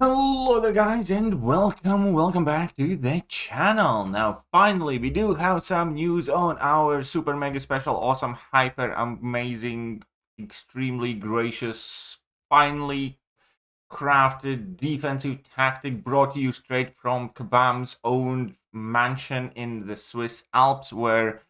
Hello there guys and welcome back to the channel. Now finally we do have some news on our super mega special awesome hyper amazing extremely gracious finally crafted defensive tactic brought to you straight from Kabam's own mansion in the Swiss Alps, where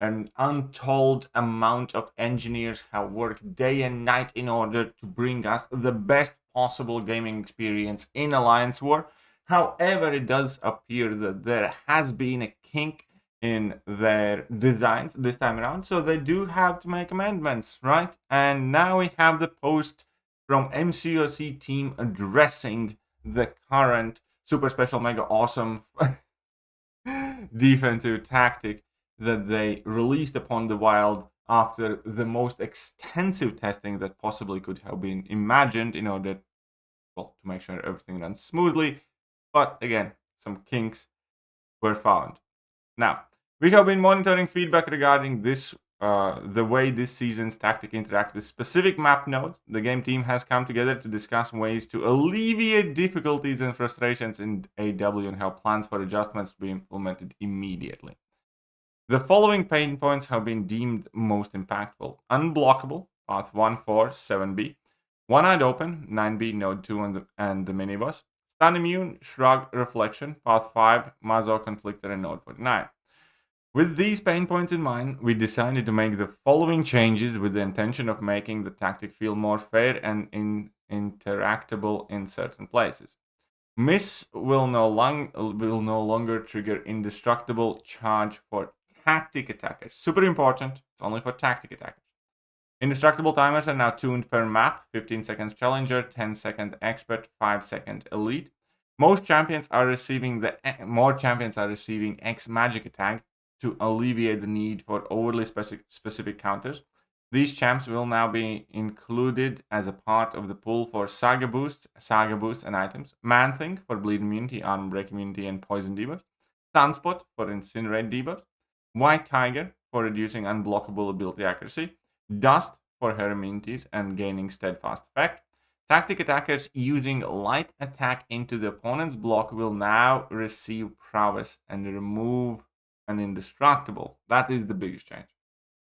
an untold amount of engineers have worked day and night in order to bring us the best possible gaming experience in Alliance War. However, it does appear that there has been a kink in their designs this time around, so they do have to make amendments, right? And now we have the post from MCOC team addressing the current super special mega awesome defensive tactic that they released upon the wild after the most extensive testing that possibly could have been imagined in order, well, to make sure everything runs smoothly. But again, some kinks were found. Now, we have been monitoring feedback regarding this, the way this season's tactic interacts with specific map nodes. The game team has come together to discuss ways to alleviate difficulties and frustrations in AW and have plans for adjustments to be implemented immediately. The following pain points have been deemed most impactful. Unblockable, path 147B. One-eyed open, 9B, node 2 and the minibus. Stun immune, shrug, reflection, path 5, Mazo conflictor and node 49. With these pain points in mind, we decided to make the following changes with the intention of making the tactic feel more fair and interactable in certain places. Miss will no longer trigger indestructible charge for tactic attackers. Super important, it's only for tactic attackers. Indestructible timers are now tuned per map: 15 seconds challenger, 10 second expert, 5 second elite. More champions are receiving X magic attack to alleviate the need for overly specific counters. These champs will now be included as a part of the pool for saga boosts, and items. Man-Thing for bleed immunity, armor break immunity, and poison debuff. Sunspot for incinerate debuff. White Tiger for reducing unblockable ability accuracy. Dust for her immunities and gaining steadfast effect. Tactic attackers using light attack into the opponent's block will now receive prowess and remove an indestructible. That is the biggest change.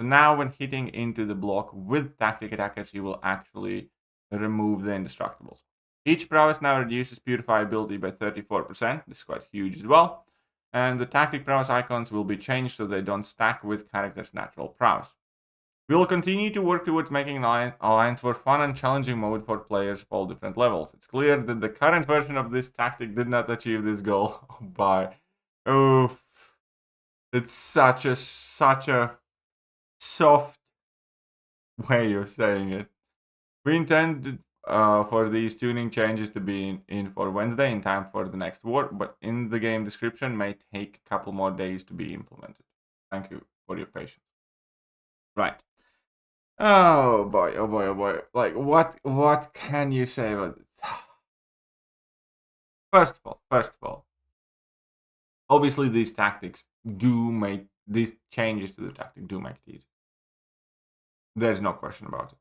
So now when hitting into the block with tactic attackers, you will actually remove the indestructibles. Each prowess now reduces purify ability by 34%. This is quite huge as well. And the tactic prowess icons will be changed so they don't stack with characters' natural prowess. We will continue to work towards making Alliance War fun and challenging mode for players of all different levels. It's clear that the current version of this tactic did not achieve this goal by... Oh, it's such a soft way of saying it. We intended for these tuning changes to be in for Wednesday in time for the next war, but in the game description may take a couple more days to be implemented. Thank you for your patience. Right. Oh boy, oh boy, oh boy. Like, what can you say about this? First of all, obviously these tactics these changes to the tactic do make it easy. There's no question about it.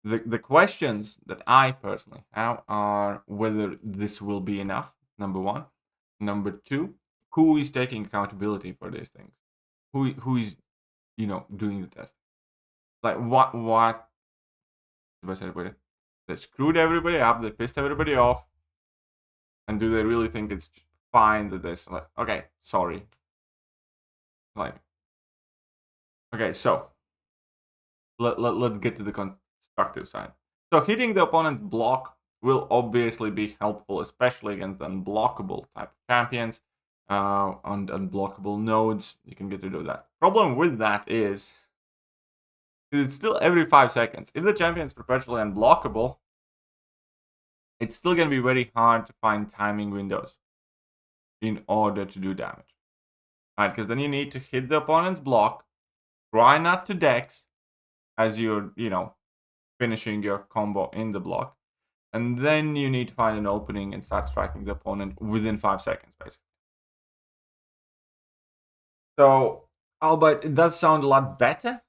The questions that I personally have are whether this will be enough, number one. Number two, who is taking accountability for these things? Who is, doing the test? Like, what if I said it? They screwed everybody up, they pissed everybody off, and do they really think it's fine that this, like, okay, sorry. Like, okay, so let's get to the constructive side. So hitting the opponent's block will obviously be helpful, especially against unblockable type of champions, on unblockable nodes. You can get rid of that. Problem with that is it's still every 5 seconds. If the champion is perpetually unblockable, it's still going to be very hard to find timing windows in order to do damage. Right? Because then you need to hit the opponent's block, try not to dex as you're, finishing your combo in the block, and then you need to find an opening and start striking the opponent within 5 seconds, basically. So, albeit it does sound a lot better,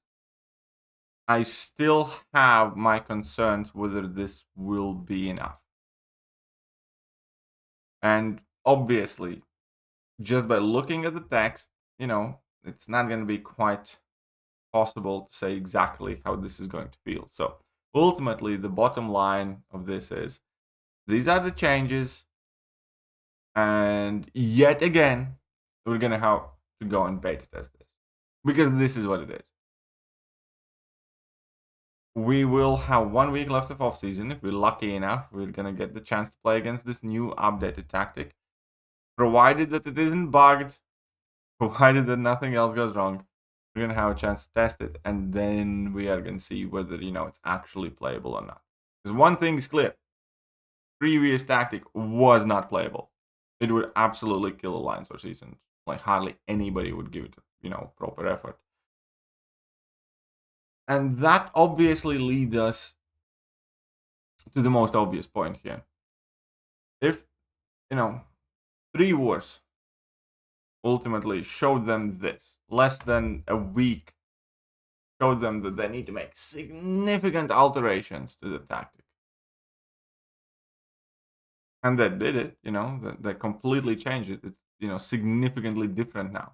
I still have my concerns whether this will be enough. And obviously, just by looking at the text, it's not going to be quite possible to say exactly how this is going to feel. So ultimately, the bottom line of this is these are the changes. And yet again, we're going to have to go and beta test this because this is what it is. We will have 1 week left of off season. If we're lucky enough, we're going to get the chance to play against this new updated tactic. Provided that it isn't bugged, provided that nothing else goes wrong, we're going to have a chance to test it. And then we are going to see whether, it's actually playable or not. Because one thing is clear. Previous tactic was not playable. It would absolutely kill Alliance for season. Like hardly anybody would give it, proper effort. And that obviously leads us to the most obvious point here. If, 3 wars ultimately showed them this, less than a week showed them that they need to make significant alterations to the tactic. And they did it, they completely changed it. It's, significantly different now.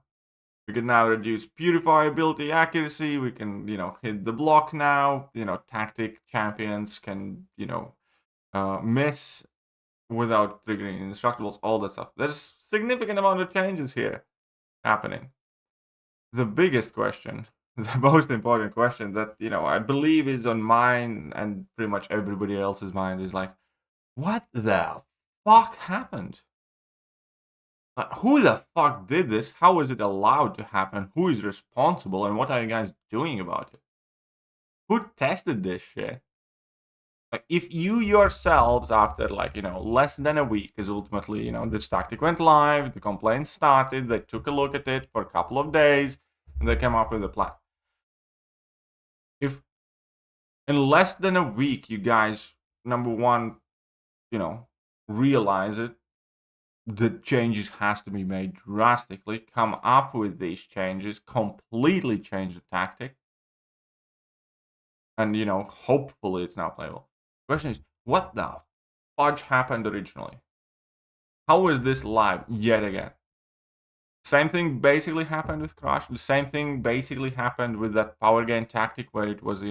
We can now reduce purify ability accuracy. We can, hit the block now. Tactic champions can, miss without triggering indestructibles, all that stuff. There's significant amount of changes here happening. The biggest question, the most important question that, I believe is on mine and pretty much everybody else's mind is like, what the fuck happened? Who the fuck did this? How is it allowed to happen? Who is responsible? And what are you guys doing about it? Who tested this shit? Like, if you yourselves, after, less than a week, because ultimately, this tactic went live, the complaints started, they took a look at it for a couple of days, and they came up with a plan. If in less than a week, you guys, number one, realize it, the changes has to be made drastically, come up with these changes, completely change the tactic, and, hopefully it's now playable. The question is, what the fudge happened originally? How is this live yet again? Same thing basically happened with Crush. The same thing basically happened with that power gain tactic where it was,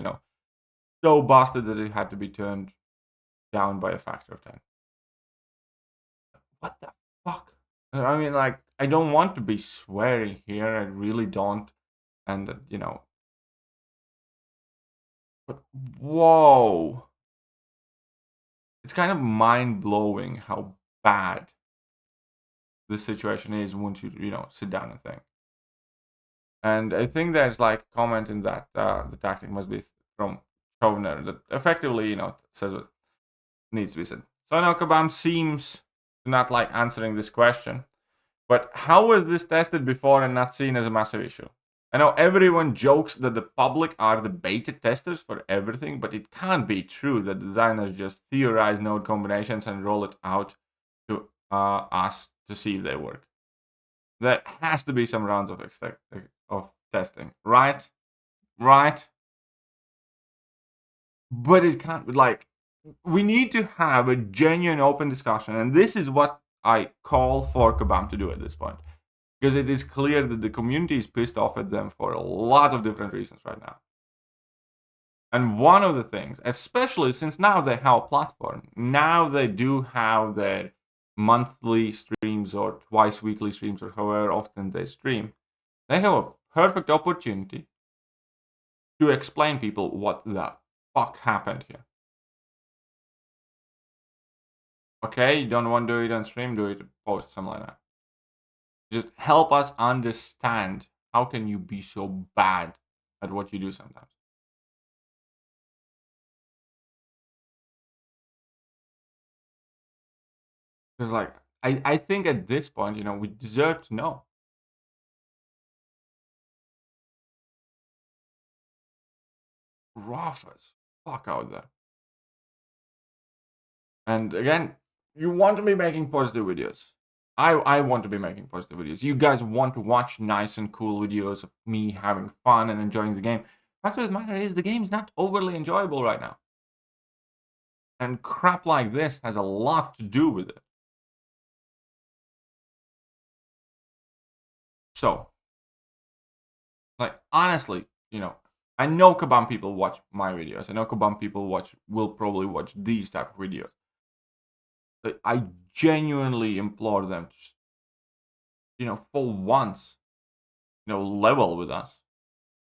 so busted that it had to be turned down by a factor of 10. What the fuck? I mean, I don't want to be swearing here. I really don't. And, but whoa. It's kind of mind-blowing how bad the situation is once you, sit down and think. And I think there's a comment in that the tactic must be from Chovner that effectively, says what needs to be said. So now Kabam seems to not like answering this question. But how was this tested before and not seen as a massive issue? I know everyone jokes that the public are the beta testers for everything, but it can't be true that designers just theorize node combinations and roll it out to us to see if they work. There has to be some rounds of testing, right? Right? But it can't, we need to have a genuine open discussion, and this is what I call for Kabam to do at this point. Because it is clear that the community is pissed off at them for a lot of different reasons right now. And one of the things, especially since now they have a platform, now they do have their monthly streams or twice weekly streams or however often they stream, they have a perfect opportunity to explain people what the fuck happened here. Okay, you don't want to do it on stream, do it post, something like that. Just help us understand how can you be so bad at what you do sometimes. Because I think at this point, we deserve to know. Rough as fuck out there. And again, you want to be making positive videos. I want to be making positive videos. You guys want to watch nice and cool videos of me having fun and enjoying the game. Fact of the matter is, the game's not overly enjoyable right now. And crap like this has a lot to do with it. So, like, honestly, you know, I know Kabam people watch my videos. I know Kabam people will probably watch these type of videos. But I genuinely implore them to, you know, for once, you know, level with us.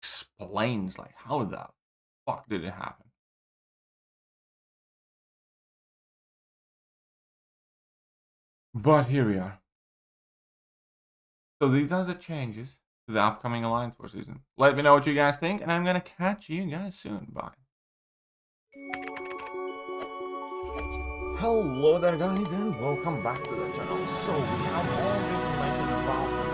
Explains like how the fuck did it happen? But here we are. So these are the changes to the upcoming Alliance War season. Let me know what you guys think, and I'm gonna catch you guys soon. Bye. Hello there guys, and welcome back to the channel. So we have all the information about